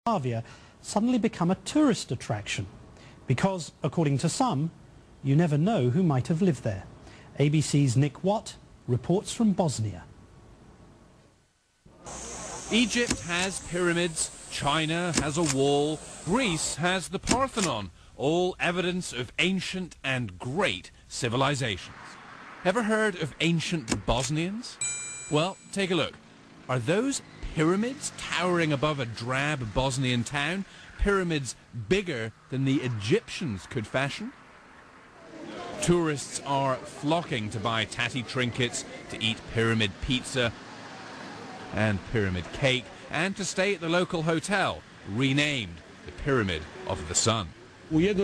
Yugoslavia suddenly become a tourist attraction because, according to some, you never know who might have lived there. ABC's Nick Watt reports from Bosnia. Egypt has pyramids, China has a wall, Greece has the Parthenon, all evidence of ancient and great civilizations. Ever heard of ancient Bosnians? Well, take a look. Are those pyramids towering above a drab Bosnian town? Pyramids bigger than the Egyptians could fashion? Tourists are flocking to buy tatty trinkets, to eat pyramid pizza and pyramid cake, and to stay at the local hotel, renamed the Pyramid of the Sun. Last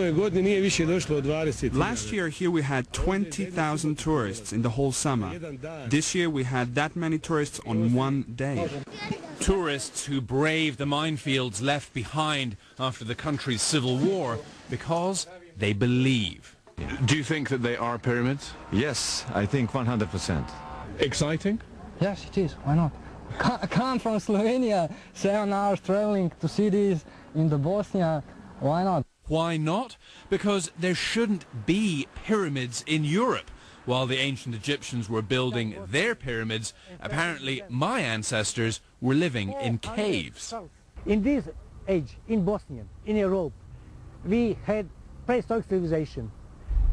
year here we had 20,000 tourists in the whole summer. This year we had that many tourists on one day. Tourists who brave the minefields left behind after the country's civil war because they believe. Do you think that they are pyramids? Yes, I think 100%. Exciting? Yes, it is. Why not? I come from Slovenia, 7 hours traveling to see this in the Bosnia. Why not? Why not? Because there shouldn't be pyramids in Europe. While the ancient Egyptians were building their pyramids, apparently my ancestors were living in caves. In this age, in Bosnia, in Europe, we had prehistoric civilization.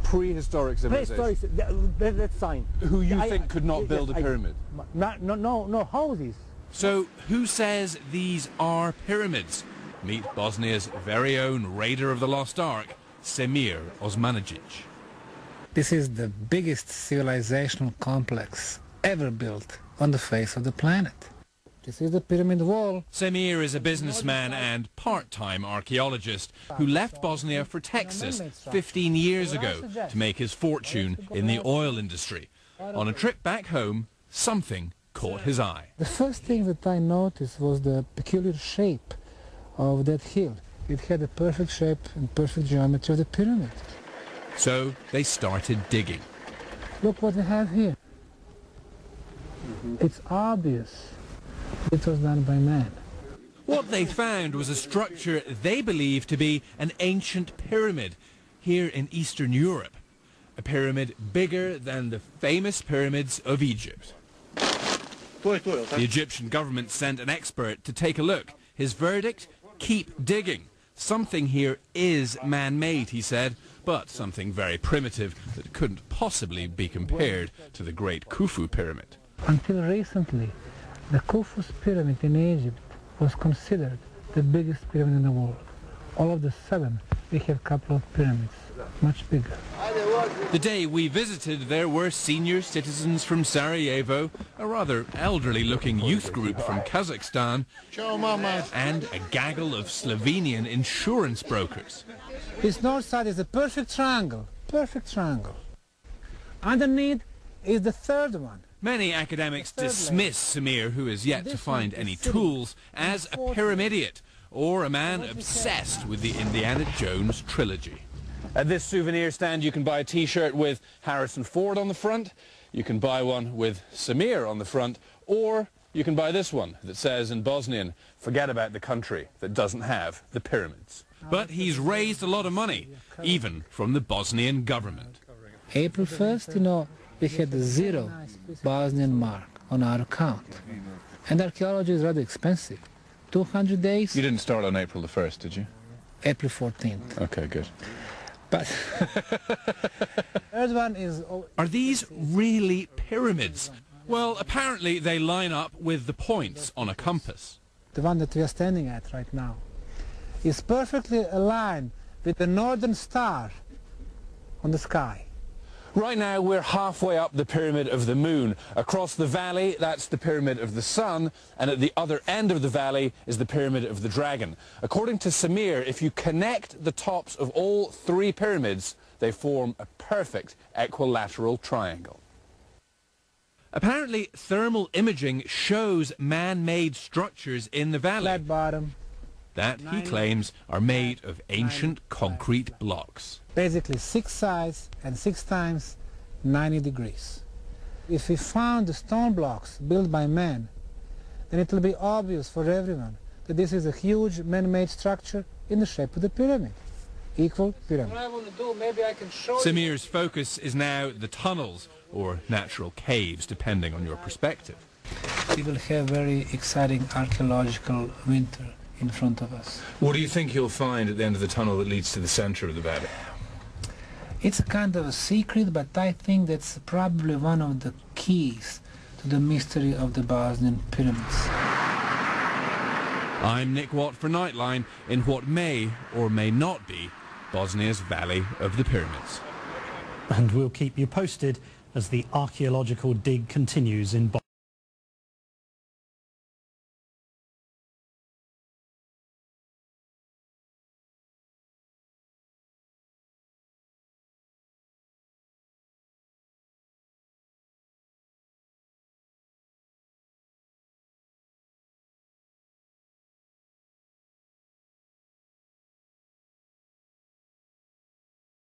Prehistoric civilization? Prehistoric, that's sign. Who you think could not build a pyramid? No houses. So who says these are pyramids? Meet Bosnia's very own Raider of the Lost Ark, Semir Osmanagic. This is the biggest civilizational complex ever built on the face of the planet. This is the pyramid wall. Semir is a businessman and part-time archaeologist who left Bosnia for Texas 15 years ago to make his fortune in the oil industry. On a trip back home, something caught his eye. The first thing that I noticed was the peculiar shape of that hill. It had the perfect shape and perfect geometry of the pyramid. So they started digging. Look what we have here. It's obvious it was done by man. What they found was a structure they believed to be an ancient pyramid here in Eastern Europe. A pyramid bigger than the famous pyramids of Egypt. The Egyptian government sent an expert to take a look. His verdict? Keep digging. Something here is man-made, he said, but something very primitive that couldn't possibly be compared to the Great Khufu Pyramid. Until recently, the Khufu's pyramid in Egypt was considered the biggest pyramid in the world. All of a sudden, we have a couple of pyramids, much bigger. The day we visited, there were senior citizens from Sarajevo, a rather elderly-looking youth group from Kazakhstan, and a gaggle of Slovenian insurance brokers. This north side is a perfect triangle, perfect triangle. Underneath is the third one. Many academics dismiss Semir, who is yet to find any tools, as a pyramidiot, or a man obsessed with the Indiana Jones trilogy. At this souvenir stand you can buy a t-shirt with Harrison Ford on the front, you can buy one with Semir on the front, or you can buy this one that says in Bosnian, forget about the country that doesn't have the pyramids. But he's raised a lot of money, even from the Bosnian government. April 1st, we had 0 Bosnian mark on our account. And archaeology is rather expensive. 200 days. You didn't start on April the 1st, did you? April 14th. Okay, good. But third one is... Are these really pyramids? Well, apparently they line up with the points on a compass. The one that we are standing at right now is perfectly aligned with the northern star on the sky. Right now we're halfway up the Pyramid of the Moon. Across the valley, that's the Pyramid of the Sun, and at the other end of the valley is the Pyramid of the Dragon. According to Semir, if you connect the tops of all 3 pyramids, they form a perfect equilateral triangle. Apparently, thermal imaging shows man-made structures in the valley. Flat bottom. That, he claims, are made of ancient concrete blocks. Basically 6 sides and 6 times 90 degrees. If we found the stone blocks built by man, then it will be obvious for everyone that this is a huge man-made structure in the shape of the pyramid. Equal pyramid. What I want to do, maybe I can show you. Samir's focus is now the tunnels, or natural caves, depending on your perspective. We will have very exciting archaeological winter in front of us. What do you think you'll find at the end of the tunnel that leads to the centre of the valley? It's a kind of a secret, but I think that's probably one of the keys to the mystery of the Bosnian pyramids. I'm Nick Watt for Nightline in what may or may not be Bosnia's Valley of the Pyramids. And we'll keep you posted as the archaeological dig continues in Bosnia.